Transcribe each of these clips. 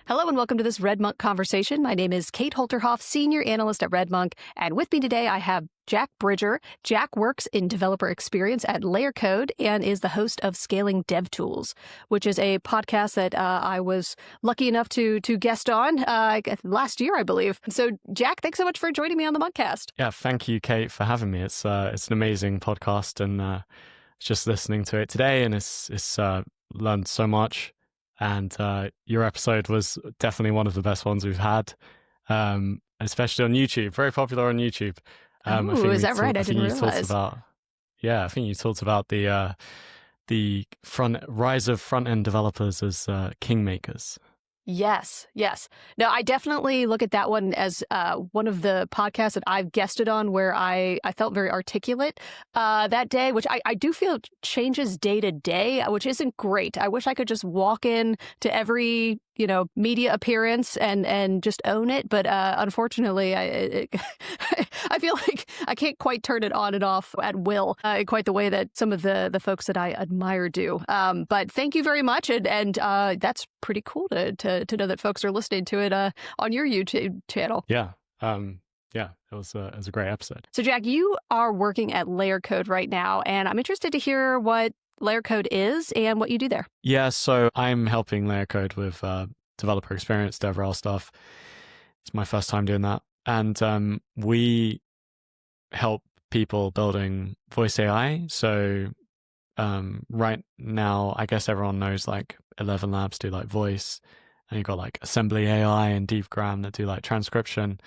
Hello and welcome to this RedMonk conversation. My name is Kate Holterhoff, Senior Analyst at RedMonk. And with me today, I have Jack Bridger. Jack works in developer experience at Layercode and is the host of Scaling DevTools, which is a podcast that I was lucky enough to guest on last year, I believe. So, Jack, thanks so much for joining me on the Monkcast. Yeah, thank you, Kate, for having me. It's an amazing podcast, and just listening to it today, and it's learned so much. And your episode was definitely one of the best ones we've had, especially on YouTube. Very popular on YouTube. Is that right? I didn't realize. I think you talked about the rise of front-end developers as kingmakers. Yes. No, I definitely look at that one as one of the podcasts that I've guested on where I felt very articulate that day, which I do feel changes day to day, which isn't great. I wish I could just walk in to every media appearance and just own it. But unfortunately, I feel like I can't quite turn it on and off at will, quite the way that some of the folks that I admire do. But thank you very much. And that's pretty cool to know that folks are listening to it on your YouTube channel. Yeah. It was a great episode. So, Jack, you are working at Layercode right now, and I'm interested to hear what Layercode is and what you do there. Yeah, so I'm helping Layercode with developer experience, DevRel stuff. It's my first time doing that. And we help people building voice AI. So right now, I guess everyone knows like 11 Labs do like voice, and you've got like Assembly AI and DeepGram that do like transcription.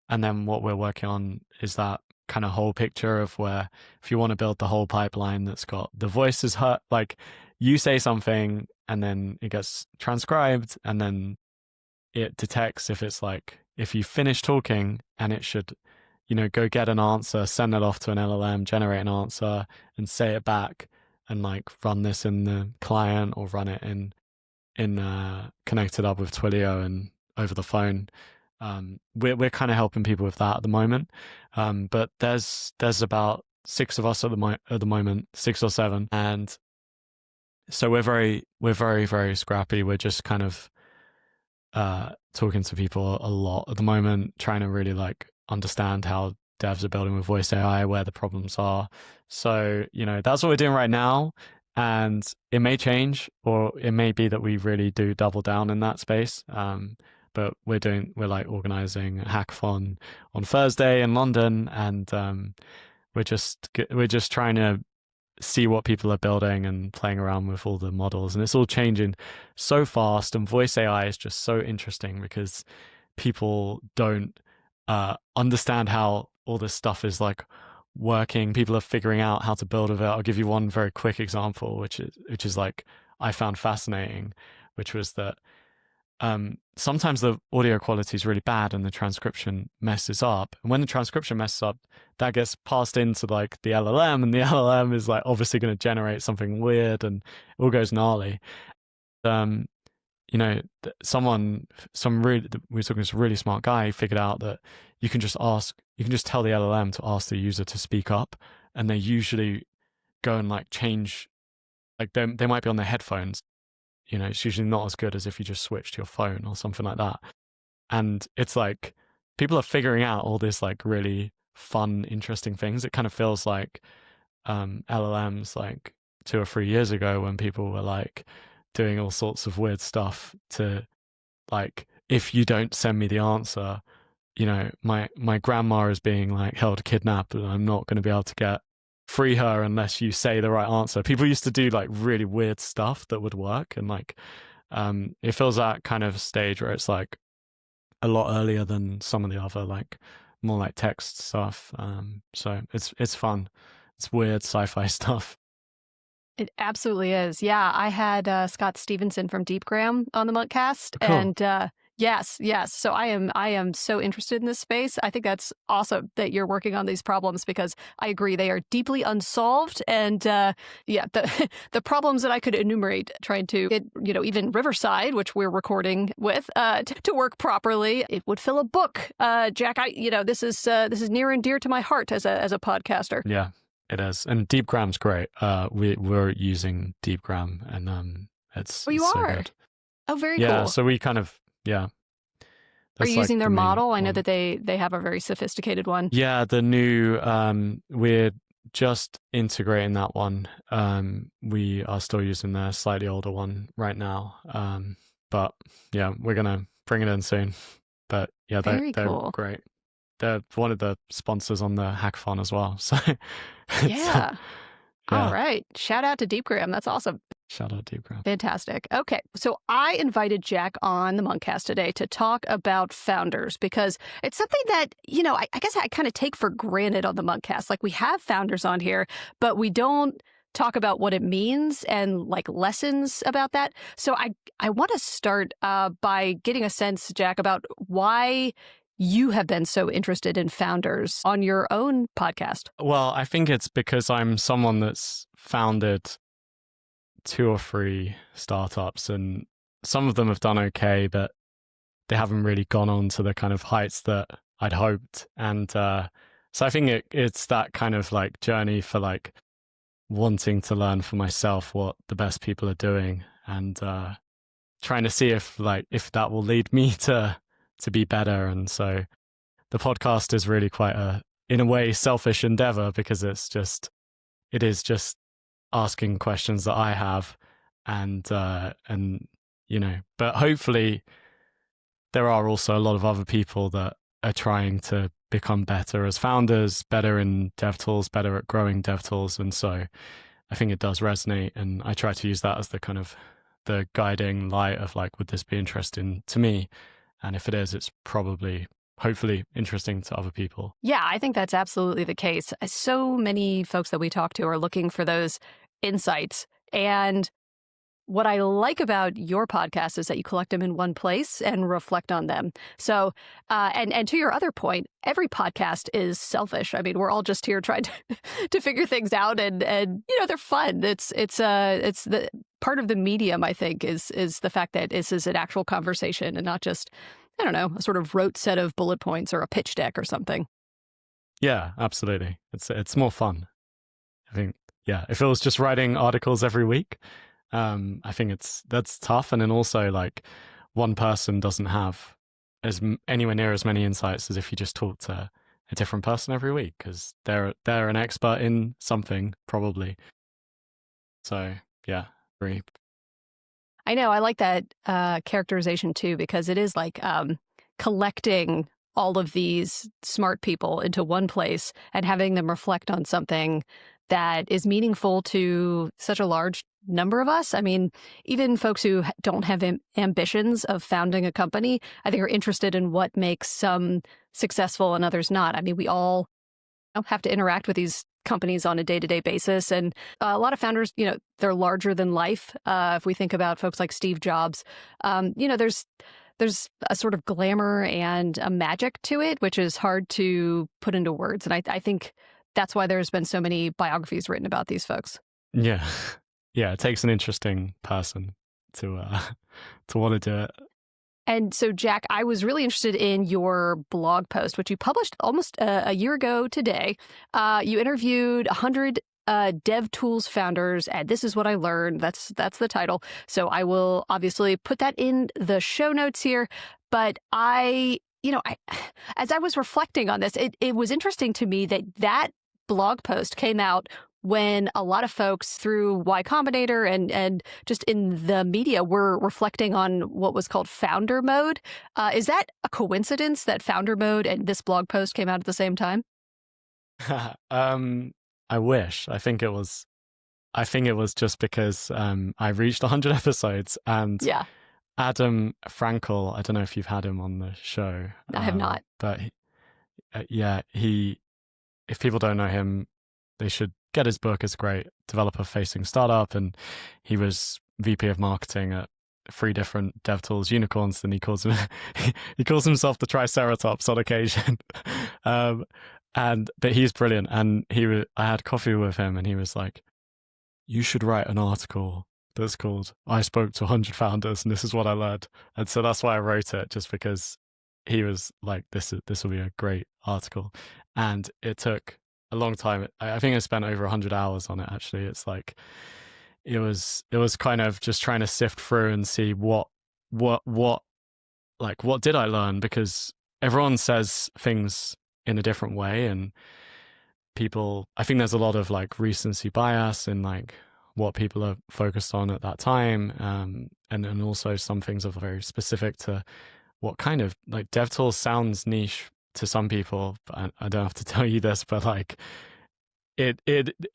And then what we're working on is that kind of whole picture of where if you want to build the whole pipeline that's got the voices hurt, like you say something and then it gets transcribed and then it detects if you finish talking and it should, go get an answer, send it off to an LLM, generate an answer and say it back and like run this in the client or run it in connected up with Twilio and over the phone. We're kind of helping people with that at the moment, but there's about 6 of us at the moment, 6 or 7, and so we're very very scrappy. We're just kind of talking to people a lot at the moment, trying to really like understand how devs are building with voice AI, where the problems are. So that's what we're doing right now, and it may change, or it may be that we really do double down in that space. But we're like organizing a hackathon on Thursday in London, and we're just trying to see what people are building and playing around with all the models, and it's all changing so fast. And voice AI is just so interesting because people don't understand how all this stuff is like working. People are figuring out how to build with it. I'll give you one very quick example, which is like I found fascinating, which was that sometimes the audio quality is really bad and the transcription messes up. And when the transcription messes up, that gets passed into like the LLM, and the LLM is like obviously going to generate something weird and it all goes gnarly. We were talking to this really smart guy. He figured out that you can just tell the LLM to ask the user to speak up, and they usually go and like change, like they might be on their headphones. It's usually not as good as if you just switch to your phone or something like that. And it's like people are figuring out all this like really fun, interesting things. It kind of feels like LLMs like 2 or 3 years ago when people were like doing all sorts of weird stuff to like, if you don't send me the answer, my grandma is being like held kidnapped and I'm not going to be able to free her unless you say the right answer. People used to do like really weird stuff that would work, and like it feels that kind of stage where it's like a lot earlier than some of the other like more like text stuff. So it's fun. It's weird sci-fi stuff. It absolutely is. Yeah, I had Scott Stevenson from DeepGram on the Monkcast, cool. And yes. So I am so interested in this space. I think that's awesome that you're working on these problems, because I agree they are deeply unsolved. And the problems that I could enumerate trying to get even Riverside, which we're recording with, to work properly, it would fill a book. Jack, this is near and dear to my heart as a podcaster. Yeah. It is. And DeepGram's great. We're using DeepGram, and it's you so are? good. Oh, very cool. Yeah, so we kind of Yeah. Are you That's like using their the main model? I know one. that they have a very sophisticated one. Yeah, the new we're just integrating that one. We are still using the slightly older one right now. But yeah, we're gonna bring it in soon. But yeah, Very they're cool. great. They're one of the sponsors on the hackathon as well. So it's Yeah. All yeah. right. Shout out to Deepgram. That's awesome. Shout out Deepgram. Fantastic. Okay. So I invited Jack on the Monkcast today to talk about founders because it's something that, I guess I kind of take for granted on the Monkcast. Like we have founders on here, but we don't talk about what it means and like lessons about that. So I want to start by getting a sense, Jack, about why you have been so interested in founders on your own podcast. Well, I think it's because I'm someone that's founded 2 or 3 startups, and some of them have done okay, but they haven't really gone on to the kind of heights that I'd hoped. And so I think it's that kind of like journey for like wanting to learn for myself what the best people are doing, and trying to see if that will lead me to be better. And so the podcast is really quite in a way selfish endeavor, because it is just asking questions that I have, and but hopefully there are also a lot of other people that are trying to become better as founders, better in DevTools, better at growing DevTools. And so I think it does resonate, and I try to use that as the kind of the guiding light of like, would this be interesting to me? And if it is, it's probably hopefully interesting to other people. Yeah, I think that's absolutely the case. So many folks that we talk to are looking for those insights. And what I like about your podcast is that you collect them in one place and reflect on them. So, and to your other point, every podcast is selfish. I mean, we're all just here trying to figure things out, and they're fun. It's the part of the medium, I think, is the fact that this is an actual conversation and not just, I don't know, a sort of rote set of bullet points or a pitch deck or something. Yeah, absolutely. It's more fun. I think, yeah, if it was just writing articles every week, I think that's tough. And then also like one person doesn't have anywhere near as many insights as if you just talk to a different person every week, because they're an expert in something probably. So yeah, agree. I know. I like that characterization too, because it is like collecting all of these smart people into one place and having them reflect on something that is meaningful to such a large number of us. I mean, even folks who don't have ambitions of founding a company, I think are interested in what makes some successful and others not. I mean, we all have to interact with these companies on a day-to-day basis. And a lot of founders, they're larger than life. If we think about folks like Steve Jobs, there's a sort of glamour and a magic to it, which is hard to put into words. And I think that's why there's been so many biographies written about these folks. Yeah. Yeah, it takes an interesting person to want to do it. And so, Jack, I was really interested in your blog post, which you published almost a year ago today. You interviewed 100 DevTools founders, and this is what I learned. That's the title. So I will obviously put that in the show notes here. But as I was reflecting on this, it was interesting to me that blog post came out when a lot of folks through Y Combinator and just in the media were reflecting on what was called founder mode. Is that a coincidence that founder mode and this blog post came out at the same time? I wish. I think it was just because I reached 100 episodes, and Yeah. Adam Frankel, I don't know if you've had him on the show. I have not. But if people don't know him, they should get his book. It's great. Developer-facing startup, and he was VP of marketing at 3 different DevTools unicorns, and he calls himself the Triceratops on occasion. But he's brilliant, and I had coffee with him, and he was like, "You should write an article that's called 'I spoke to 100 founders, and this is what I learned.'" And so that's why I wrote it, just because he was like, "This will be a great article," and it took a long time. I think I spent over 100 hours on it. Actually, it's like it was kind of just trying to sift through and see what like, what did I learn? Because everyone says things in a different way, and I think there's a lot of like recency bias in like what people are focused on at that time. And also some things are very specific to what kind of like DevTools sounds niche to some people. But I don't have to tell you this, but like it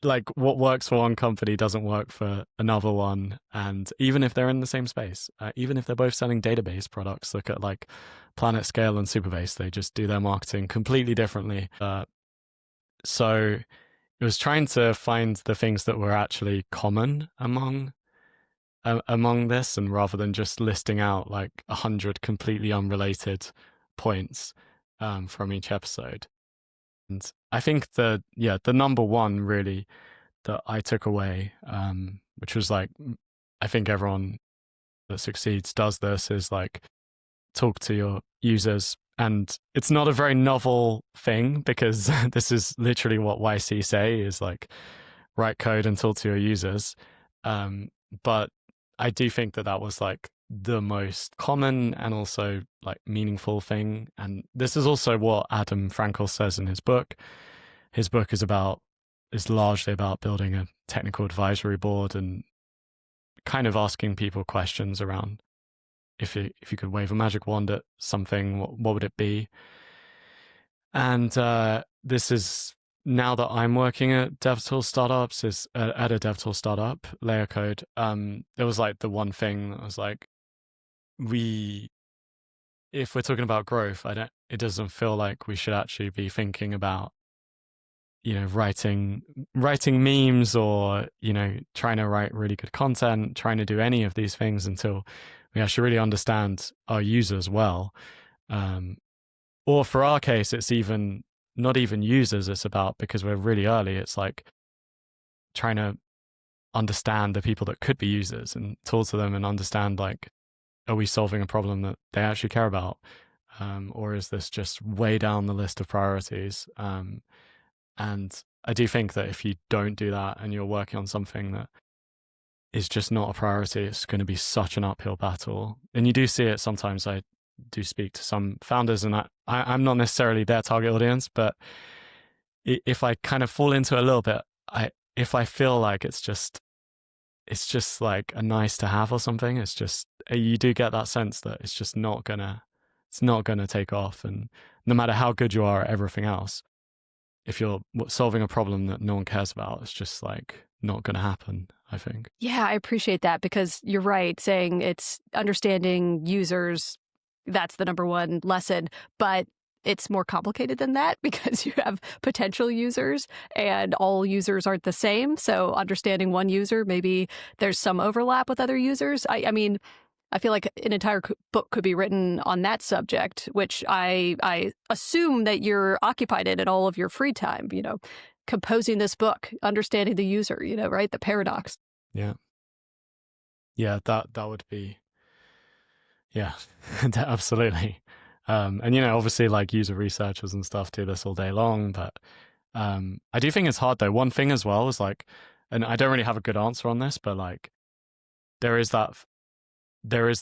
like what works for one company doesn't work for another one. And even if they're in the same space, even if they're both selling database products, look at like Planet Scale and Superbase, they just do their marketing completely differently. So it was trying to find the things that were actually common among this, and rather than just listing out like 100 completely unrelated points from each episode. And I think the number one really that I took away, which was like, I think everyone that succeeds does this, is like talk to your users. And it's not a very novel thing, because this is literally what YC say, is like write code and talk to your users. But I do think that was like the most common and also like meaningful thing. And this is also what Adam Frankel says in his book. His book is largely about building a technical advisory board and kind of asking people questions around, if you could wave a magic wand at something, what would it be? And this is, now that I'm working at DevTools startups, is at a DevTools startup, Layercode. There was like the one thing that was like, if we're talking about growth, it doesn't feel like we should actually be thinking about, writing memes, or, trying to write really good content, trying to do any of these things until we actually really understand our users well. Or for our case, it's even not even users, it's about, because we're really early, it's like trying to understand the people that could be users and talk to them and understand, like, are we solving a problem that they actually care about? Or is this just way down the list of priorities? And I do think that if you don't do that and you're working on something that is just not a priority, it's going to be such an uphill battle. And you do see it sometimes. I do speak to some founders, and I'm not necessarily their target audience, but if I kind of fall into it a little bit, if I feel like it's just like a nice to have or something, it's just, you do get that sense that it's not gonna take off. And no matter how good you are at everything else, if you're solving a problem that no one cares about, it's just like not gonna happen, I think. Yeah, I appreciate that, because you're right, saying it's understanding users, that's the number one lesson, but it's more complicated than that, because you have potential users and all users aren't the same. So understanding one user, maybe there's some overlap with other users. I mean, I feel like an entire book could be written on that subject, which I assume that you're occupied in all of your free time, composing this book, understanding the user, right? The paradox. Yeah. Yeah, that would be, yeah, absolutely. And obviously like user researchers and stuff do this all day long, but I do think it's hard though. One thing as well is like, and I don't really have a good answer on this, but like there is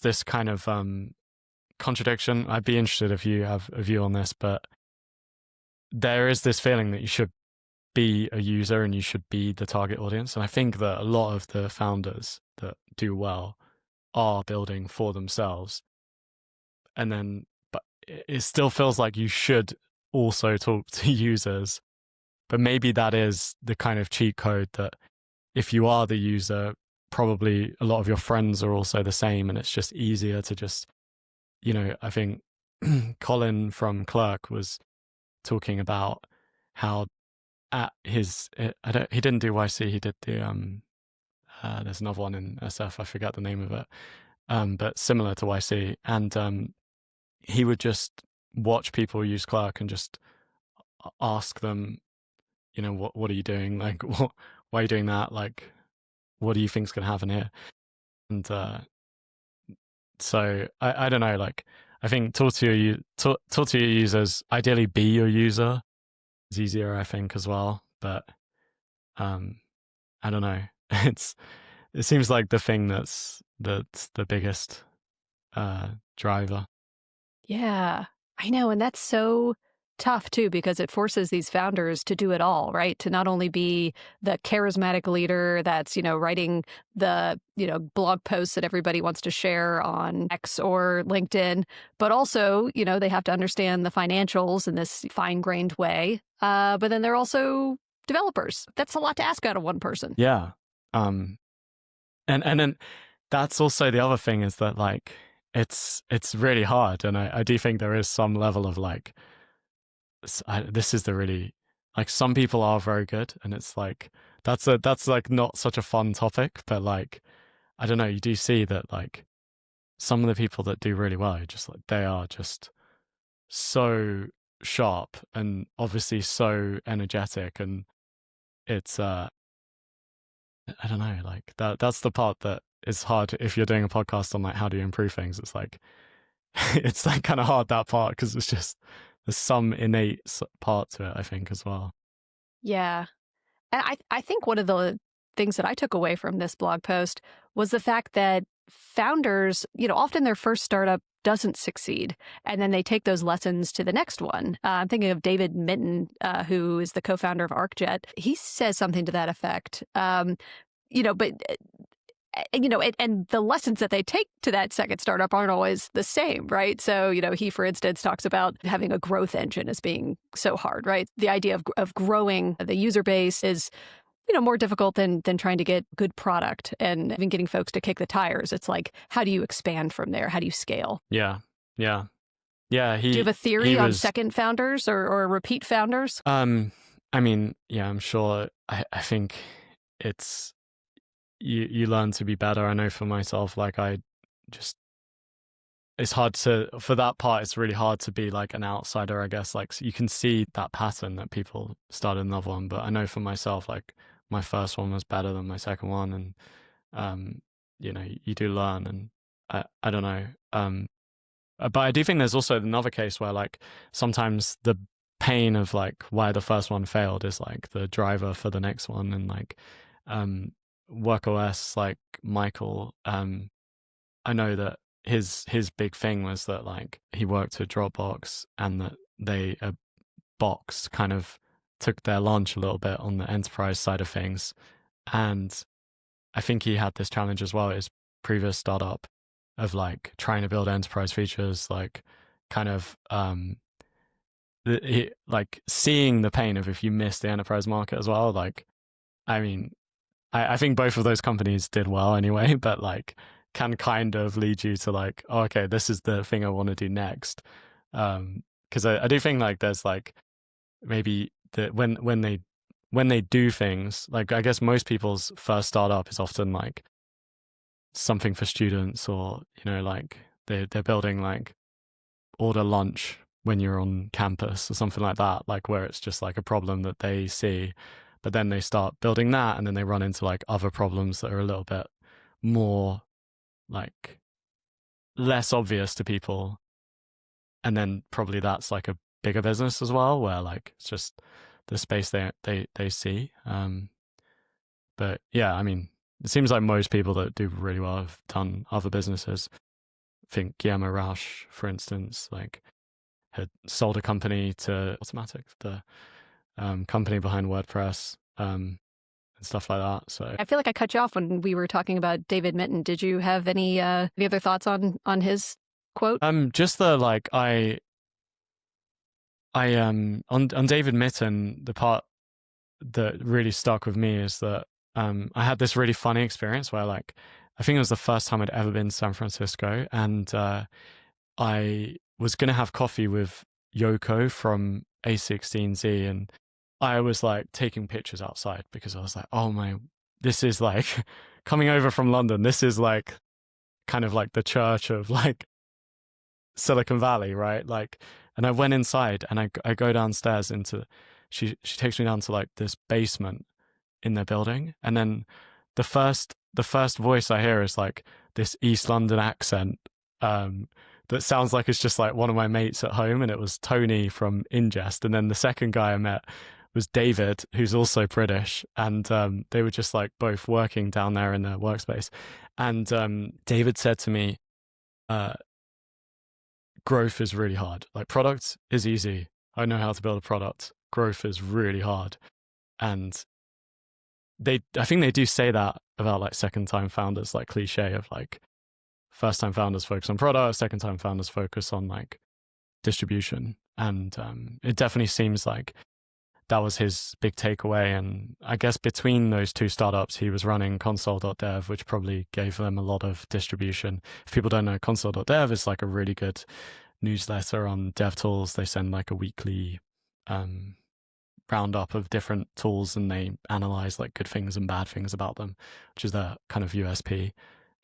this kind of contradiction. I'd be interested if you have a view on this, but there is this feeling that you should be a user and you should be the target audience. And I think that a lot of the founders that do well are building for themselves. And then, but it still feels like you should also talk to users. But maybe that is the kind of cheat code that if you are the user, probably a lot of your friends are also the same. And it's just easier to just, I think Colin from Clerk was talking about how at his, he didn't do YC, he did the, there's another one in SF, I forget the name of it, but similar to YC. And he would just watch people use Clerk and just ask them, what are you doing? Like, why are you doing that? Like, what do you think's going to happen here? And so I don't know, like, I think talk to your users, ideally be your user. It's easier, I think, as well. But I don't know. It seems like the thing that's the biggest driver. Yeah, I know. And that's so tough too, because it forces these founders to do it all, right? To not only be the charismatic leader that's, writing the, blog posts that everybody wants to share on X or LinkedIn, but also, they have to understand the financials in this fine-grained way. But then they're also developers. That's a lot to ask out of one person. Yeah. And then that's also the other thing is that like it's really hard, and I do think there is some level of like this is the really like some people are very good, and it's like that's like not such a fun topic, but like I don't know, you do see that like some of the people that do really well, just like they are just so sharp and obviously so energetic, and it's I don't know, like that's the part that is hard if you're doing a podcast on like how do you improve things. It's like it's like kind of hard, that part, because it's just there's some innate part to it, I think, as well. Yeah. And I think one of the things that I took away from this blog post was the fact that founders, often their first startup doesn't succeed. And then they take those lessons to the next one. I'm thinking of David Mitton, who is the co-founder of ArcJet. He says something to that effect. But and the lessons that they take to that second startup aren't always the same, right? So, he, for instance, talks about having a growth engine as being so hard, right? The idea of growing the user base is, more difficult than trying to get good product and even getting folks to kick the tires. It's like, how do you expand from there? How do you scale? Yeah. Do you have a theory on second founders or repeat founders? I mean, yeah, I'm sure. I think it's you learn to be better. I know for myself, like it's hard for that part, it's really hard to be like an outsider, I guess. Like so you can see that pattern that people started another one, but I know for myself, like my first one was better than my second one, and you do learn, and I don't know. But I do think there's also another case where like sometimes the pain of like why the first one failed is like the driver for the next one, and like WorkOS, like Michael, I know that his big thing was that like he worked at Dropbox, and that they Box kind of took their lunch a little bit on the enterprise side of things, and I think he had this challenge as well at his previous startup of like trying to build enterprise features, like kind of like seeing the pain of if you miss the enterprise market as well. Like, I mean, I think both of those companies did well anyway, but like can kind of lead you to like, oh, okay, this is the thing I want to do next. Because I do think like there's like maybe that when they do things, like I guess most people's first startup is often like something for students, or like they're building like order lunch when you're on campus or something like that, like where it's just like a problem that they see, but then they start building that, and then they run into like other problems that are a little bit more like less obvious to people, and then probably that's like a bigger business as well, where like it's just the space they see. But yeah, I mean, it seems like most people that do really well have done other businesses. I think Guillermo Rauch, for instance, like had sold a company to Automatic, the company behind WordPress, and stuff like that. So I feel like I cut you off when we were talking about David Mitton. Did you have any other thoughts on his quote? Just the like I on David Mitton, the part that really stuck with me is that I had this really funny experience where like I think it was the first time I'd ever been to San Francisco, and I was gonna have coffee with Yoko from A16Z, and I was like taking pictures outside because I was like, oh my, this is like coming over from London. This is like kind of like the church of like Silicon Valley, right? Like, and I went inside, and I go downstairs into, she takes me down to like this basement in their building, and then the first voice I hear is like this East London accent that sounds like it's just like one of my mates at home, and it was Tony from Ingest. And then the second guy I met was David, who's also British, and they were just like both working down there in their workspace. And David said to me, growth is really hard. Like product is easy. I know how to build a product. Growth is really hard. And I think they do say that about like second time founders, like cliche of like first time founders focus on product, second time founders focus on like distribution. And it definitely seems like that was his big takeaway. And I guess between those two startups, he was running console.dev, which probably gave them a lot of distribution. If people don't know, console.dev is like a really good newsletter on DevTools. They send like a weekly roundup of different tools, and they analyze like good things and bad things about them, which is their kind of USP.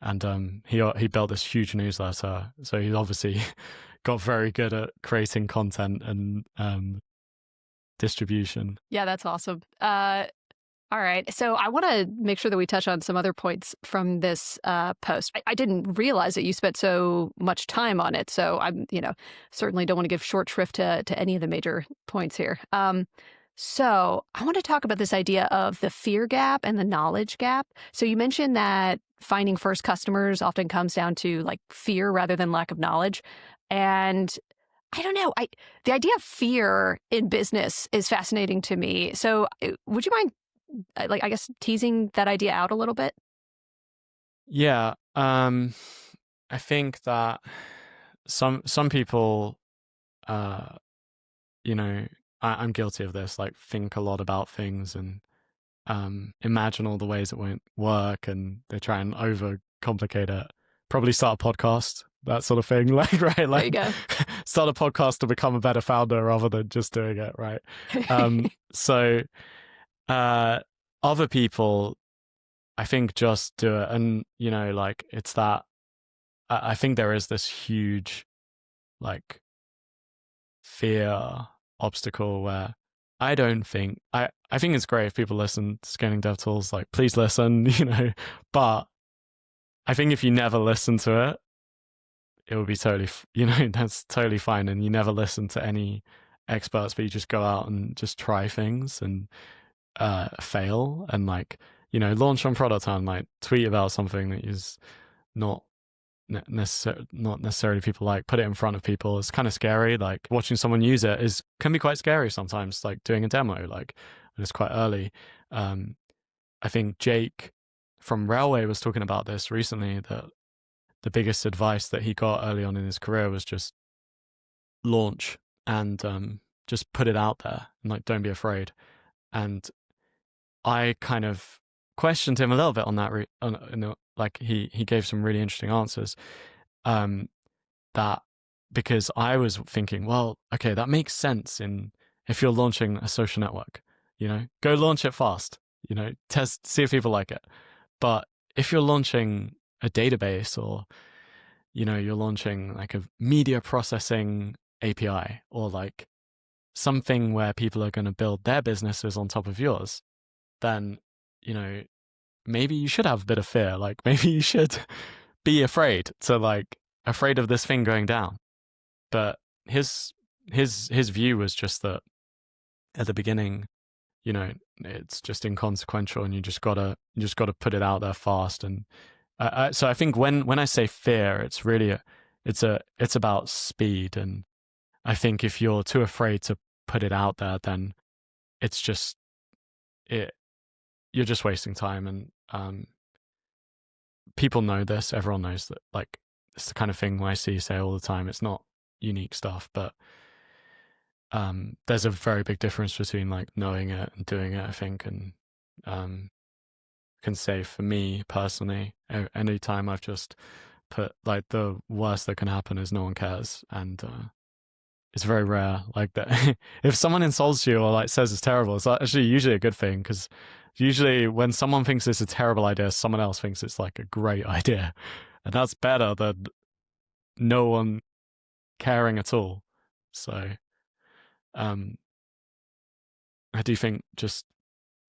And he built this huge newsletter. So he's obviously got very good at creating content and distribution. Yeah, that's awesome. All right. So I want to make sure that we touch on some other points from this post. I didn't realize that you spent so much time on it. So I'm, certainly don't want to give short shrift to any of the major points here. So I want to talk about this idea of the fear gap and the knowledge gap. So you mentioned that finding first customers often comes down to like fear rather than lack of knowledge. And I don't know, the idea of fear in business is fascinating to me. So would you mind, I guess, teasing that idea out a little bit? Yeah. I think that some people, I'm guilty of this, like think a lot about things and imagine all the ways it won't work, and they try and overcomplicate it. Probably start a podcast, that sort of thing. Like, right? Like, there you go. Start a podcast to become a better founder rather than just doing it, right? So other people, I think, just do it. And, like, it's that, I think there is this huge, like, fear obstacle where I don't think, I think it's great if people listen to Scaling DevTools, like, please listen, but I think if you never listen to it, it would be totally, that's totally fine. And you never listen to any experts, but you just go out and just try things and fail and like, launch on product and like tweet about something that is not necessarily people like, put it in front of people. It's kind of scary. Like watching someone use it can be quite scary sometimes, like doing a demo, like when it's quite early. I think Jake from Railway was talking about this recently, that the biggest advice that he got early on in his career was just launch and just put it out there and like, don't be afraid. And I kind of questioned him a little bit on that. Like he gave some really interesting answers. That because I was thinking, well, okay, that makes sense if you're launching a social network, go launch it fast, test, see if people like it. But if you're launching a database or, you're launching like a media processing API or like something where people are going to build their businesses on top of yours, then, maybe you should have a bit of fear. Like maybe you should be afraid of this thing going down. But his view was just that at the beginning, it's just inconsequential, and you just gotta put it out there fast. And so I think when I say fear, it's really it's about speed. And I think if you're too afraid to put it out there, then it's just you're just wasting time. And people know this. Everyone knows that. Like it's the kind of thing I see say all the time. It's not unique stuff, but there's a very big difference between like knowing it and doing it, I think. And can say for me personally, any time I've just put, like, the worst that can happen is no one cares. And it's very rare like that. If someone insults you or like says it's terrible, it's actually usually a good thing, because usually when someone thinks it's a terrible idea, someone else thinks it's like a great idea, and that's better than no one caring at all. So I do think just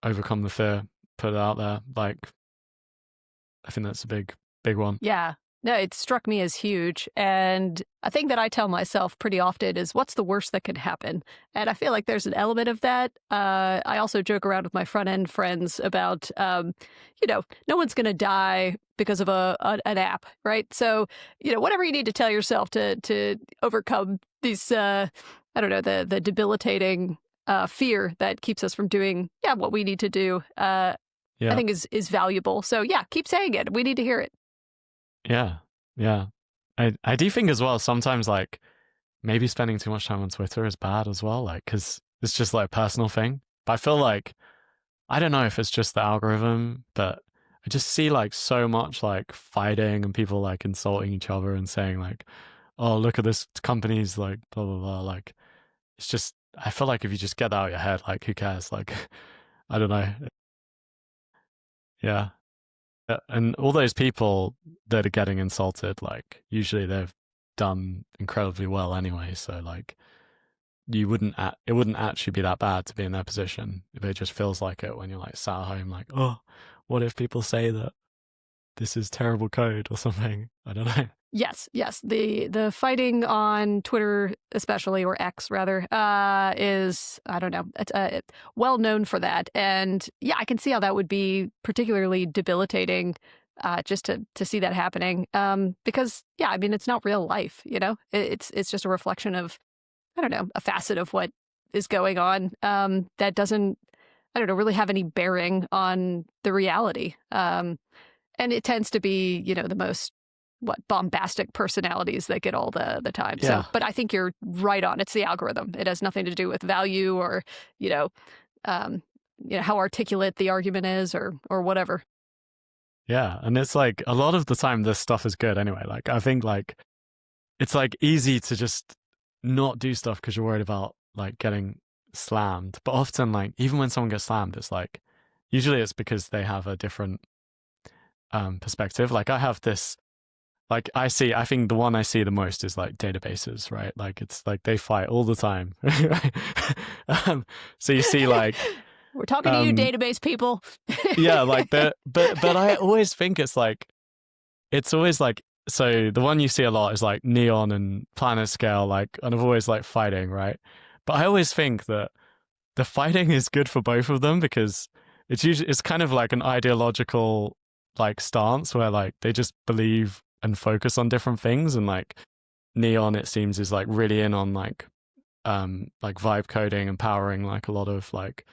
overcome the fear, put it out there. Like I think that's a big one. Yeah. No, it struck me as huge. And a thing that I tell myself pretty often is, what's the worst that can happen? And I feel like there's an element of that. I also joke around with my front end friends about, no one's going to die because of an app, right? So, whatever you need to tell yourself to overcome these, I don't know, the debilitating fear that keeps us from doing, what we need to do, I think is valuable. So, keep saying it. We need to hear it. Yeah. I do think as well, sometimes like maybe spending too much time on Twitter is bad as well, like, because it's just like a personal thing. But I feel like, I don't know if it's just the algorithm, but I just see like so much like fighting and people like insulting each other and saying like, oh, look at this company's like blah, blah, blah. Like, it's just, I feel like if you just get that out of your head, like, who cares? Like, I don't know. Yeah. And all those people that are getting insulted, like, usually they've done incredibly well anyway. So like, it wouldn't actually be that bad to be in their position if it just feels like it when you're like sat at home, like, oh, what if people say that this is terrible code or something? I don't know. Yes. The fighting on Twitter, especially, or X rather, is, I don't know, it's well known for that. And I can see how that would be particularly debilitating, just to see that happening. Because I mean, it's not real life, it's just a reflection of, I don't know, a facet of what is going on, that doesn't, I don't know, really have any bearing on the reality. And it tends to be, the most bombastic personalities that get all the time. Yeah. So, but I think you're right on. It's the algorithm. It has nothing to do with value or, how articulate the argument is or whatever. Yeah. And it's like a lot of the time this stuff is good anyway. Like, I think like it's like easy to just not do stuff because you're worried about like getting slammed. But often, like, even when someone gets slammed, it's like, usually it's because they have a different perspective. Like, I have this, like, I think the one I see the most is like databases, right? Like, it's like they fight all the time. So you see like, we're talking to you, database people. Yeah, like but I always think it's always like, so the one you see a lot is like Neon and PlanetScale, like, and I've always like fighting, right? But I always think that the fighting is good for both of them because it's kind of like an ideological like stance where like they just believe and focus on different things. And like Neon, it seems, is like really in on like vibe coding and powering like a lot of like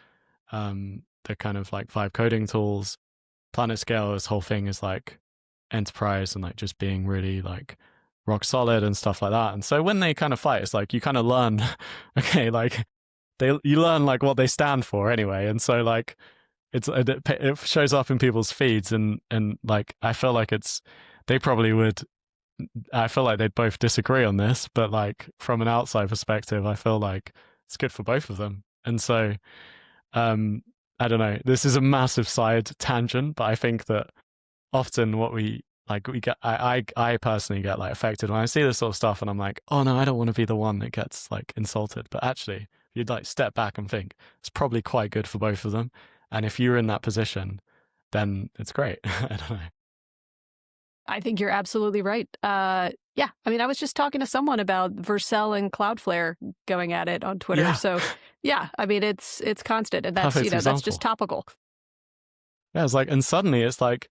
the kind of like vibe coding tools. PlanetScale, this whole thing is like enterprise and like just being really like rock solid and stuff like that. And so when they kind of fight, it's like you kind of learn, okay, like you learn like what they stand for anyway. And so like it shows up in people's feeds and like I feel like they probably would, I feel like they'd both disagree on this, but like from an outside perspective, I feel like it's good for both of them. And so I don't know, this is a massive side tangent, but I think that often what we get, I personally get like affected when I see this sort of stuff and I'm like, oh no, I don't want to be the one that gets like insulted. But actually, if you'd like step back and think, it's probably quite good for both of them. And if you're in that position, then it's great. I don't know. I think you're absolutely right. I mean, I was just talking to someone about Vercel and Cloudflare going at it on Twitter. Yeah. So I mean, it's constant, and that's, that's just topical. Yeah, it's like, and suddenly it's like,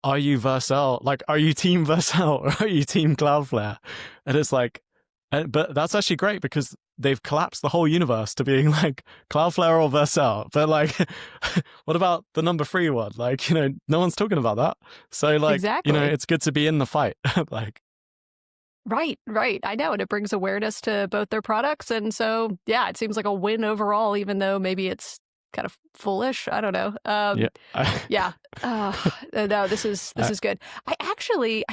are you Vercel? Like, are you team Vercel or are you team Cloudflare? And it's like, but that's actually great because they've collapsed the whole universe to being like Cloudflare or Vercel. But like, what about the number 3 one? Like, no one's talking about that. So like, exactly. It's good to be in the fight. Like, Right. I know. And it brings awareness to both their products. And so, it seems like a win overall, even though maybe it's kind of foolish. I don't know. No, this is good. I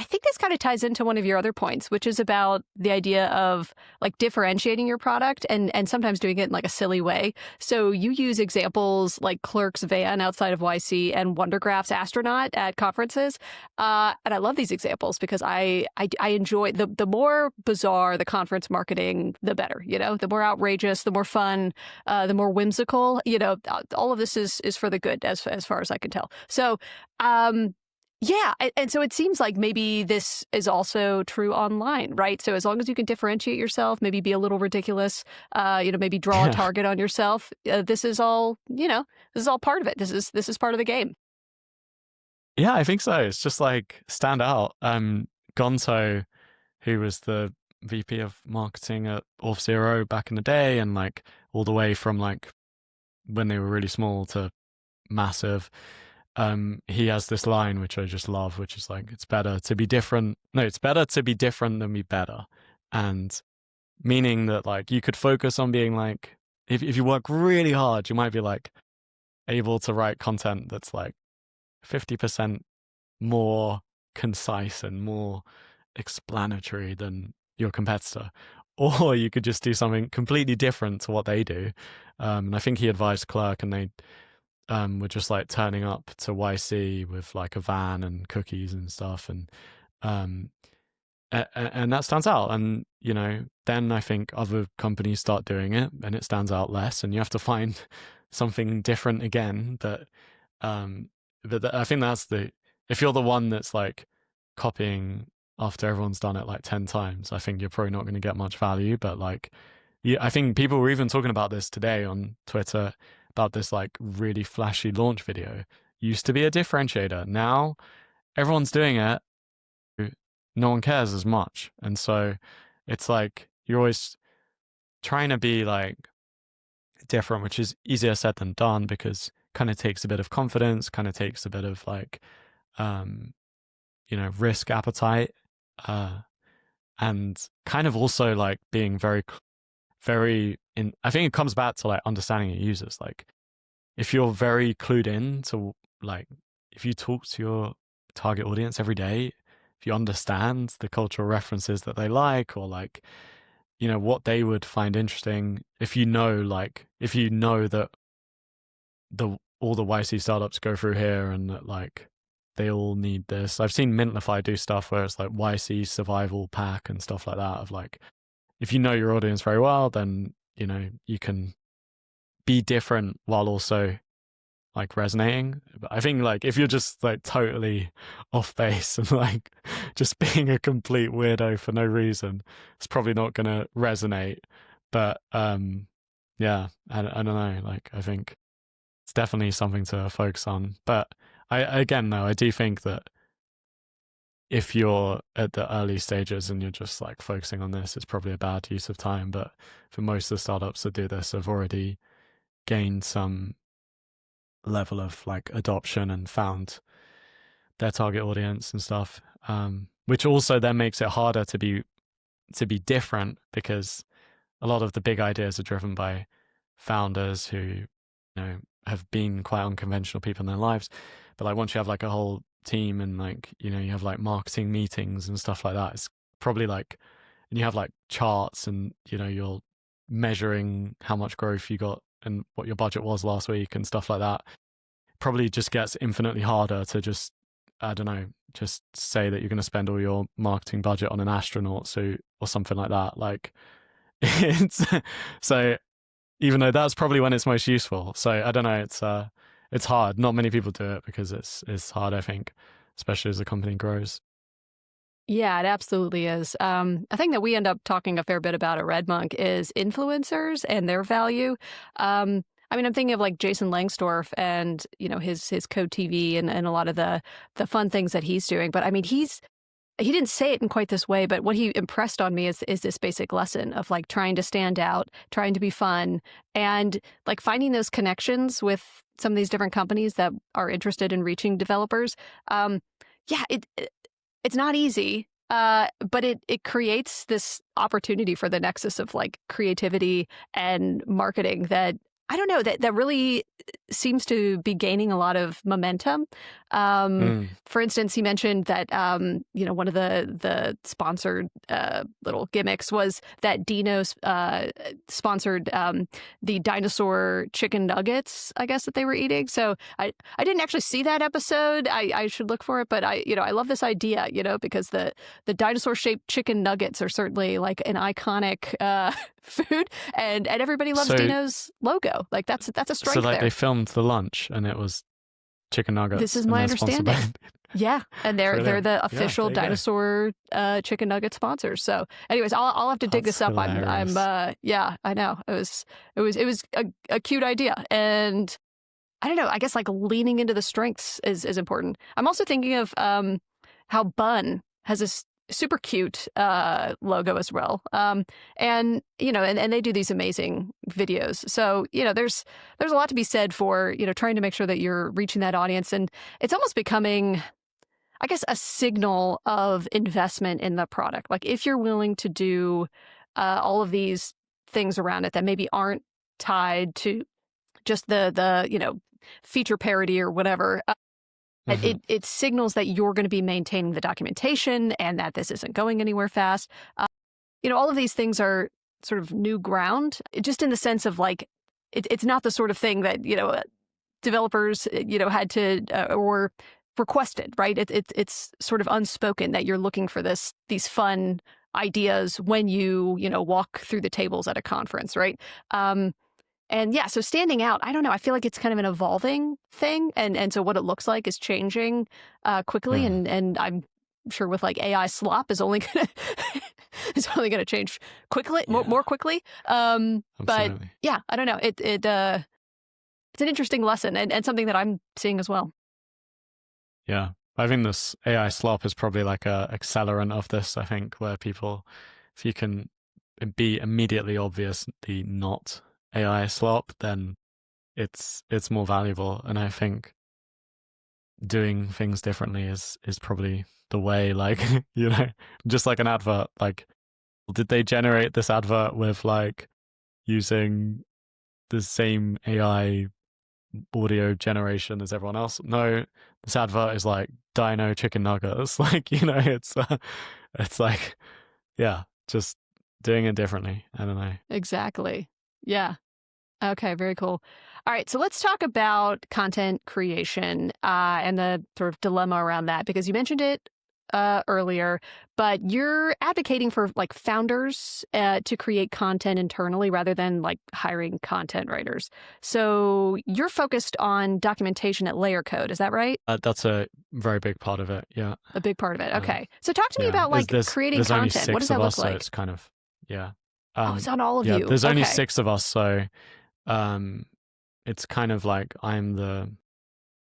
think this kind of ties into one of your other points, which is about the idea of like differentiating your product and sometimes doing it in like a silly way. So you use examples like Clerk's Van outside of YC and Wondergraph's Astronaut at conferences. And I love these examples because I enjoy the more bizarre the conference marketing, the better, the more outrageous, the more fun, the more whimsical, all of this is for the good as far as I can tell. So, Yeah, and so it seems like maybe this is also true online, right? So as long as you can differentiate yourself, maybe be a little ridiculous, maybe draw a Yeah. target on yourself. This is all, this is all part of it. This is part of the game. Yeah, I think so. It's just like stand out. Gonzo, who was the VP of marketing at Auth0 back in the day, and like all the way from like when they were really small to massive. He has this line which I just love, which is like, it's better to be different. No, it's better to be different than be better. And meaning that like you could focus on being like, if you work really hard, you might be like able to write content that's like 50% more concise and more explanatory than your competitor. Or you could just do something completely different to what they do. And I think he advised Clerk, and they were just like turning up to YC with like a van and cookies and stuff, and that stands out. And then I think other companies start doing it, and it stands out less, and you have to find something different again. But I think that's if you're the one that's like copying after everyone's done it like 10 times, I think you're probably not going to get much value. But like, I think people were even talking about this today on Twitter, about this like really flashy launch video. Used to be a differentiator. Now everyone's doing it. No one cares as much. And so it's like you're always trying to be like different, which is easier said than done, because kind of takes a bit of confidence, kind of takes a bit of like, risk appetite, and kind of also like being very, very I think it comes back to like understanding your users. Like if you're very clued in to like, if you talk to your target audience every day, if you understand the cultural references that they like, or like, what they would find interesting, if you know that all the YC startups go through here, and that like they all need this. I've seen Mintlify do stuff where it's like YC survival pack and stuff like that, of like, if you know your audience very well, then you can be different while also like resonating. But I think like if you're just like totally off base and like just being a complete weirdo for no reason, it's probably not going to resonate. But yeah, I don't know. Like I think it's definitely something to focus on. But I do think that if you're at the early stages and you're just like focusing on this, it's probably a bad use of time. But for most of the startups that do this, have already gained some level of like adoption and found their target audience and stuff, which also then makes it harder to be different, because a lot of the big ideas are driven by founders who have been quite unconventional people in their lives. But like once you have like a whole team, and like you have like marketing meetings and stuff like that, it's probably like, and you have like charts, and you're measuring how much growth you got and what your budget was last week and stuff like that. Probably just gets infinitely harder to just, I don't know, just say that you're going to spend all your marketing budget on an astronaut suit or something like that. Like it's so, even though that's probably when it's most useful. So I don't know, it's hard. Not many people do it because it's hard, I think, especially as the company grows. Yeah, it absolutely is. I think that we end up talking a fair bit about at RedMonk is influencers and their value. I'm thinking of like Jason Langsdorf and his Code TV and a lot of the fun things that he's doing. But I mean, he didn't say it in quite this way, but what he impressed on me is this basic lesson of like trying to stand out, trying to be fun, and like finding those connections with some of these different companies that are interested in reaching developers. It's not easy, but it creates this opportunity for the nexus of like creativity and marketing that, I don't know, that really seems to be gaining a lot of momentum. For instance, he mentioned that one of the sponsored little gimmicks was that Dino sponsored the dinosaur chicken nuggets, I guess, that they were eating. So I didn't actually see that episode. I should look for it, but I love this idea, because the dinosaur shaped chicken nuggets are certainly like an iconic food, and everybody loves Dino's logo. Like that's a strength. So like there. they filmed the lunch and it was chicken nuggets. This is and my they're sponsored by- understanding. Yeah, and they're Brilliant. the Yeah, official there you go. dinosaur chicken nugget sponsors. So, anyways, I'll have to dig That's this up. hilarious. Yeah, I know it was a cute idea, and I don't know. I guess like leaning into the strengths is important. I'm also thinking of how Bun has this super cute logo as well, and and they do these amazing videos. So there's a lot to be said for trying to make sure that you're reaching that audience, and it's almost becoming, I guess, a signal of investment in the product. Like if you're willing to do all of these things around it that maybe aren't tied to just the feature parity or whatever, it signals that you're going to be maintaining the documentation and that this isn't going anywhere fast. All of these things are sort of new ground, just in the sense of like it's not the sort of thing that developers had to or requested, right? It's sort of unspoken that you're looking for these fun ideas when you walk through the tables at a conference, right? And yeah, so standing out, I don't know. I feel like it's kind of an evolving thing, and so what it looks like is changing quickly, Yeah. and I'm sure with like AI slop is only gonna change quickly, more quickly. But Absolutely. yeah, I don't know. It's an interesting lesson and something that I'm seeing as well. Yeah. I think this AI slop is probably like a accelerant of this, I think, where people, if you can be immediately obviously not AI slop, then it's more valuable. And I think doing things differently is probably the way, like, just like an advert, like, did they generate this advert with like using the same AI audio generation as everyone else? No, this advert is like dino chicken nuggets. Like, it's like, yeah, just doing it differently. I don't know. Exactly. Yeah. Okay, very cool. All right, so let's talk about content creation and the sort of dilemma around that, because you mentioned it earlier, but you're advocating for like founders to create content internally rather than like hiring content writers. So you're focused on documentation at Layercode, is that right? That's a very big part of it. Yeah. A big part of it. Okay. So talk to me Yeah. about like creating there's only content. What does 6 that of us, look so like? it's kind of, yeah. Oh, it's on all of yeah, you. there's only Okay. 6 of us, so it's kind of like I'm the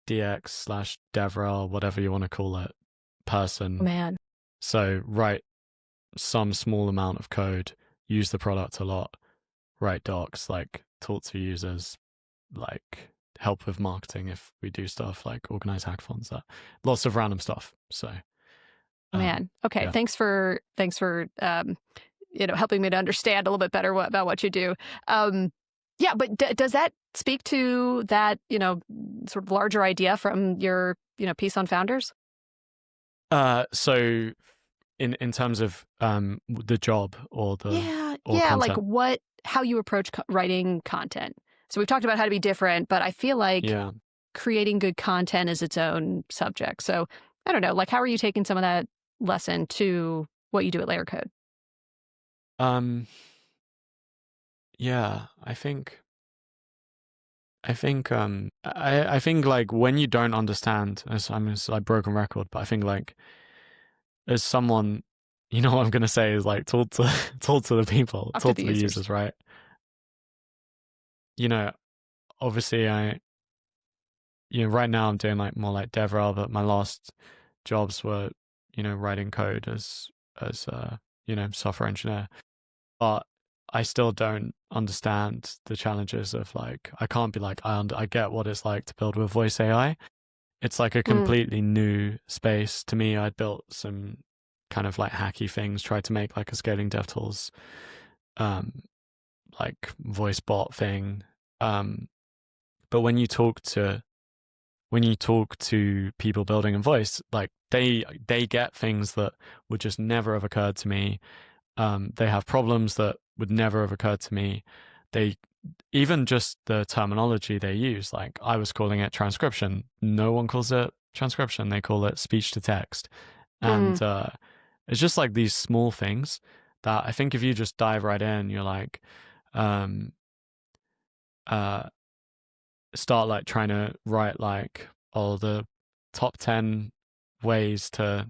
DX/DevRel, whatever you want to call it, person. Man. So write some small amount of code, use the product a lot, write docs, like talk to users, like help with marketing if we do stuff, like organize hackathons, that lots of random stuff. So Man. Okay. yeah. Thanks for helping me to understand a little bit better about what you do. Yeah, but does that speak to that, sort of larger idea from your, piece on founders? So in terms of the job or the like content? how you approach writing content. So we've talked about how to be different, but I feel like creating good content is its own subject. So I don't know, like how are you taking some of that lesson to what you do at Layercode? Yeah, I think like when you don't understand, it's like broken record, but I think like as someone, what I'm gonna say is like talk to the people, talk to the users, right? Obviously right now I'm doing like more like DevRel, but my last jobs were, writing code as software engineer. But I still don't understand the challenges of like, I can't be like, I get what it's like to build with voice AI. It's like a completely new space to me. I'd built some kind of like hacky things, tried to make like a scaling DevTools like voice bot thing. But when you talk to people building a voice, like they get things that would just never have occurred to me. They have problems that would never have occurred to me. They even just the terminology they use, like I was calling it transcription. No one calls it transcription. They call it speech to text. And it's just like these small things that I think if you just dive right in, you're like, start like trying to write like oh, the top 10 ways to,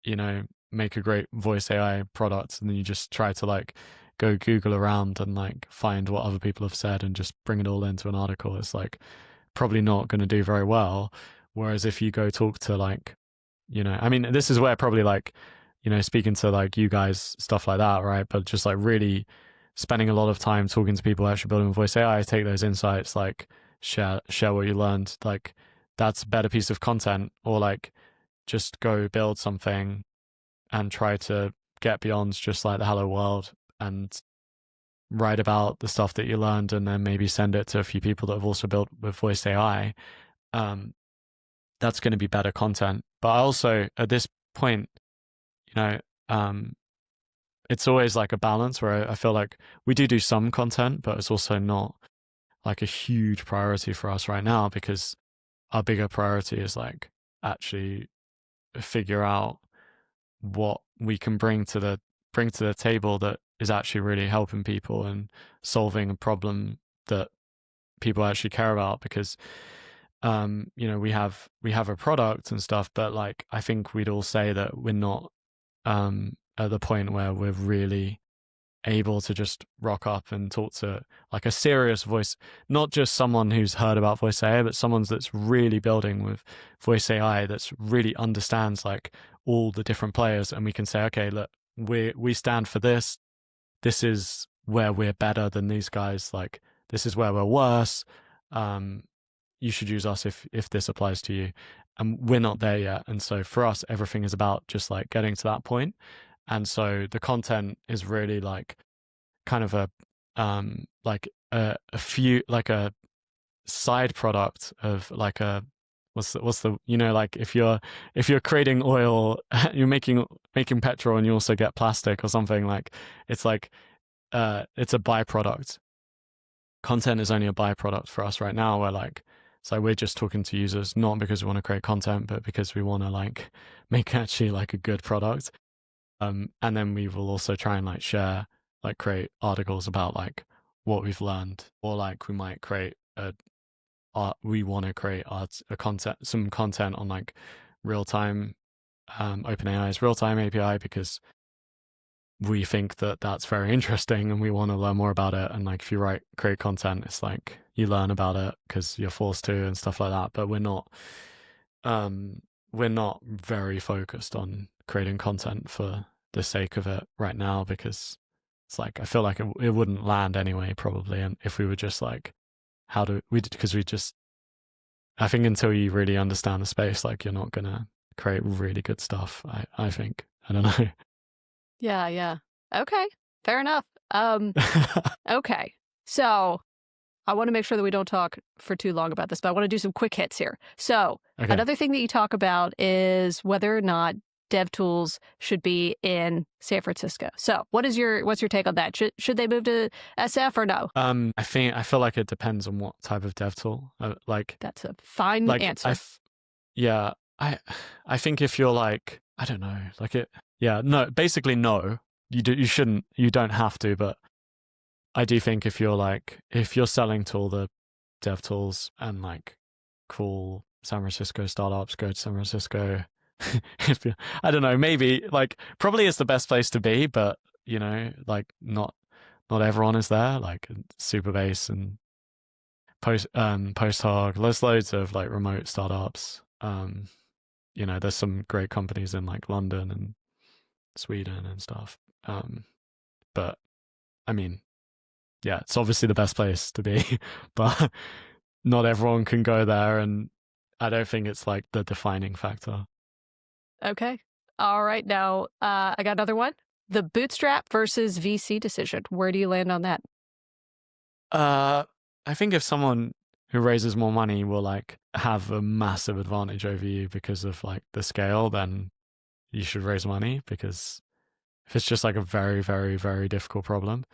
you know, make a great voice AI product, and then you just try to like go Google around and like find what other people have said and just bring it all into an article, it's like probably not going to do very well. Whereas if you go talk to like, you know, I mean, this is where probably like, you know, speaking to like you guys, stuff like that, right? But just like really spending a lot of time talking to people actually building voice AI, take those insights, like share what you learned, like that's a better piece of content. Or like just go build something and try to get beyond just like the hello world and write about the stuff that you learned, and then maybe send it to a few people that have also built with voice AI. That's going to be better content. But I also, at this point, you know, it's always like a balance where I feel like we do some content, but it's also not like a huge priority for us right now, because our bigger priority is like actually figure out what we can bring to the table that is actually really helping people and solving a problem that people actually care about. Because you know, we have a product and stuff, but like I think we'd all say that we're not at the point where we're really able to just rock up and talk to like a serious voice, not just someone who's heard about voice AI, but someone that's really building with voice AI, that's really understands like all the different players, and we can say, okay, look, we stand for this. This is where we're better than these guys. Like this is where we're worse. You should use us if this applies to you. And we're not there yet. And so for us, everything is about just like getting to that point. And so the content is really like kind of a like a few, like a side product of like a what's the you know, like if you're creating oil, you're making petrol, and you also get plastic or something, like it's like it's a byproduct. Content is only a byproduct for us right now. We're like, so we're just talking to users, not because we want to create content, but because we want to like make actually like a good product. And then we will also try and like share, like create articles about like what we've learned, or like we might create we want to create some content on like real time, OpenAI's real time API, because we think that that's very interesting and we want to learn more about it. And like if you create content, it's like you learn about it because you're forced to and stuff like that. But we're not very focused on creating content for the sake of it right now, because it's like I feel like it wouldn't land anyway probably. And if we were just like, I think until you really understand the space, like you're not gonna create really good stuff. I think, I don't know. Yeah. Okay, fair enough. Okay, so I want to make sure that we don't talk for too long about this, but I want to do some quick hits here. So Okay. Another thing that you talk about is whether or not DevTools should be in San Francisco. So what's your take on that? Should they move to SF or no? I feel like it depends on what type of dev tool. Like that's a fine answer. I think if you're like, I don't know, like it. Yeah, no, basically no. You shouldn't. You don't have to. But I do think if you're selling to all the dev tools and like cool San Francisco startups, go to San Francisco. I don't know, maybe like probably it's the best place to be, but you know, like not everyone is there. Like Superbase and Posthog, there's loads of like remote startups. You know, there's some great companies in like London and Sweden and stuff. But I mean, yeah, it's obviously the best place to be, but not everyone can go there, and I don't think it's like the defining factor. Okay. All right. Now, I got another one. The bootstrap versus VC decision. Where do you land on that? I think if someone who raises more money will like have a massive advantage over you because of like the scale, then you should raise money. Because if it's just like a very, very, very difficult problem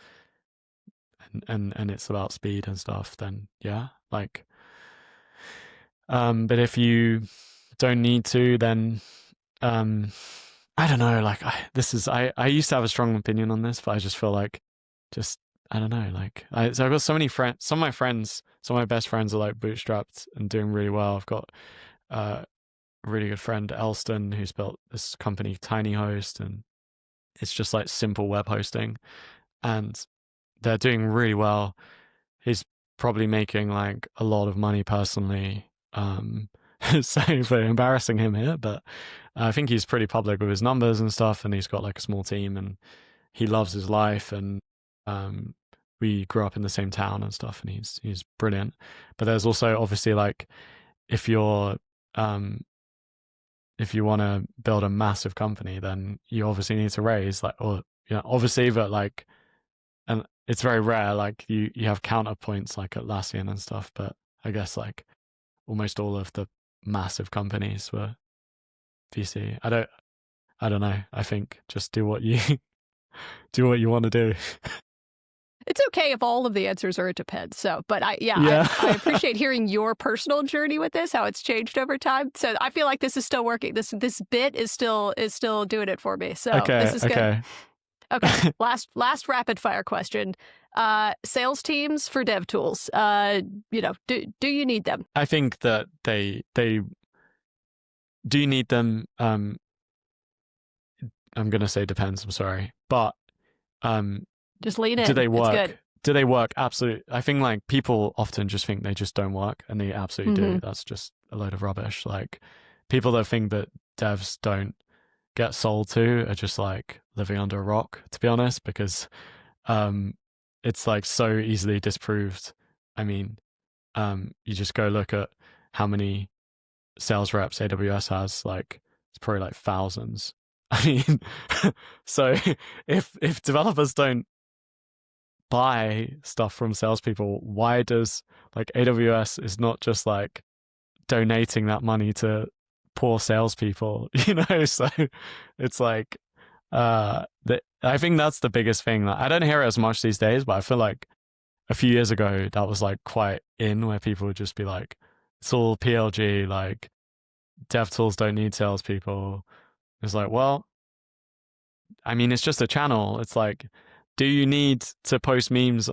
and it's about speed and stuff, then yeah, like, but if you don't need to, then I don't know, like I used to have a strong opinion on this, but I just feel like just I don't know, like so I've got so many friends. Some of my best friends are like bootstrapped and doing really well. I've got a really good friend Elston who's built this company TinyHost, and it's just like simple web hosting, and they're doing really well. He's probably making like a lot of money personally. So for embarrassing him here, but I think he's pretty public with his numbers and stuff, and he's got like a small team, and he loves his life, and we grew up in the same town and stuff, and he's brilliant. But there's also obviously like if you're if you want to build a massive company, then you obviously need to raise like, or obviously, but like, and it's very rare. Like you have counterpoints like Atlassian and stuff, but I guess like almost all of the massive companies were VC. I don't know. I think just do what you want to do. It's okay if all of the answers are it depends. So, but I appreciate hearing your personal journey with this, how it's changed over time. So I feel like this is still working. This bit is still doing it for me. So this is good. Okay. Last rapid fire question. Sales teams for DevTools. Do you need them? I think that they do need them. I'm gonna say depends. I'm sorry, but just lean in. Do they work? It's good. Do they work? Absolutely. I think like people often just think they just don't work, and they absolutely do. That's just a load of rubbish. Like people that think that devs don't get sold to are just like living under a rock, to be honest, because it's like so easily disproved. I mean, you just go look at how many sales reps AWS has. Like it's probably like thousands. I mean, so if developers don't buy stuff from salespeople, why does like AWS is not just like donating that money to poor salespeople, So it's like I think that's the biggest thing. Like, I don't hear it as much these days, but I feel like a few years ago that was like quite in, where people would just be like, it's all PLG, like DevTools don't need salespeople. It's like, well, I mean, it's just a channel. It's like, do you need to post memes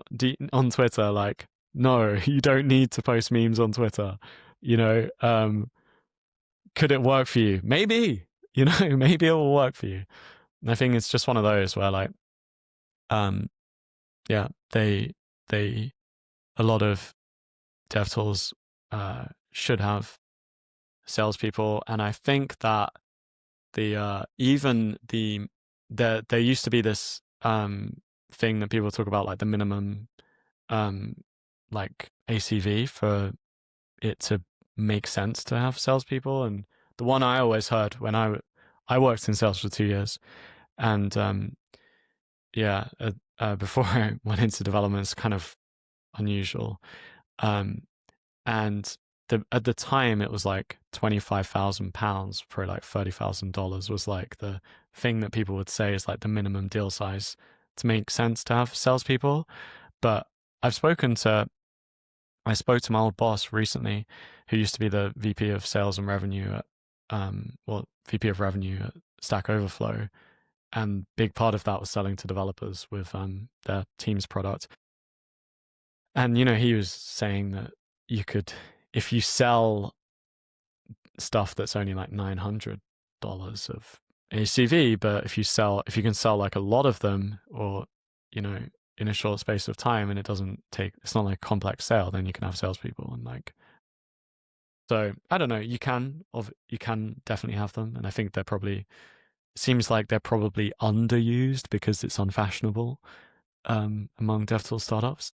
on Twitter? Like, no, you don't need to post memes on Twitter. Could it work for you? Maybe, maybe it will work for you. And I think it's just one of those where like, a lot of DevTools should have salespeople, and I think that there used to be this thing that people talk about, like the minimum like ACV for it to make sense to have salespeople. And the one I always heard when I worked in sales for 2 years, and before I went into development, it's kind of unusual. And at the time it was like £25,000, probably like $30,000 was like the thing that people would say is like the minimum deal size to make sense to have salespeople. But I spoke to my old boss recently, who used to be the VP of sales and revenue at VP of revenue at Stack Overflow, and big part of that was selling to developers with their Teams product. And he was saying that you could, if you sell stuff that's only like $900 of ACV, but if you can sell like a lot of them, or in a short space of time, and it's not like a complex sale, then you can have salespeople. And like, so I don't know, you can definitely have them, and I think seems like they're probably underused because it's unfashionable among DevTools startups.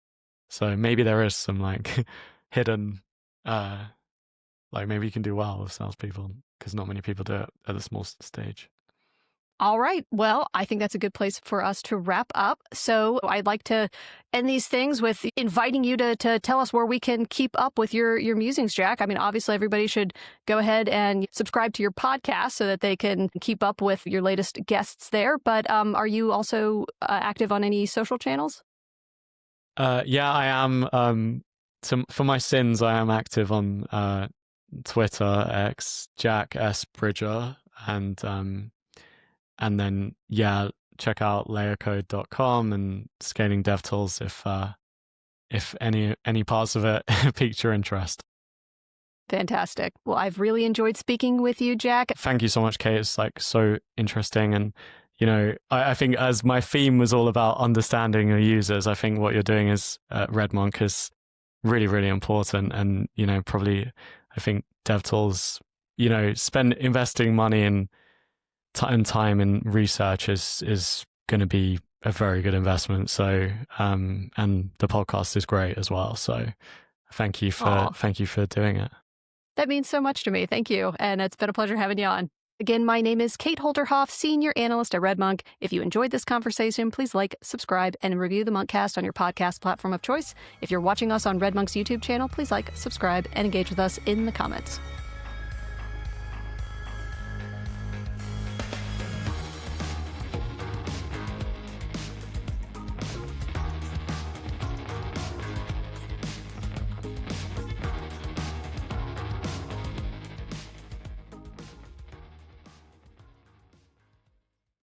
So maybe there is some like hidden, like maybe you can do well with salespeople because not many people do it at the small stage. All right. Well, I think that's a good place for us to wrap up. So I'd like to end these things with inviting you to tell us where we can keep up with your musings, Jack. I mean, obviously, everybody should go ahead and subscribe to your podcast so that they can keep up with your latest guests there. But are you also active on any social channels? Yeah, I am. For my sins, I am active on Twitter, X, Jack S. Bridger, and then check out layercode.com and scaling DevTools if any parts of it piqued your interest. Fantastic. Well, I've really enjoyed speaking with you, Jack. Thank you so much, Kate. It's like so interesting. And, you know, I think as my theme was all about understanding your users, I think what you're doing is RedMonk is really, really important. And, you know, probably I think DevTools, you know, investing money and time in research is going to be a very good investment. So, and the podcast is great as well. So thank you for doing it. That means so much to me. Thank you. And it's been a pleasure having you on. Again, my name is Kate Holterhoff, Senior Analyst at RedMonk. If you enjoyed this conversation, please like, subscribe, and review the Monkcast on your podcast platform of choice. If you're watching us on RedMonk's YouTube channel, please like, subscribe, and engage with us in the comments.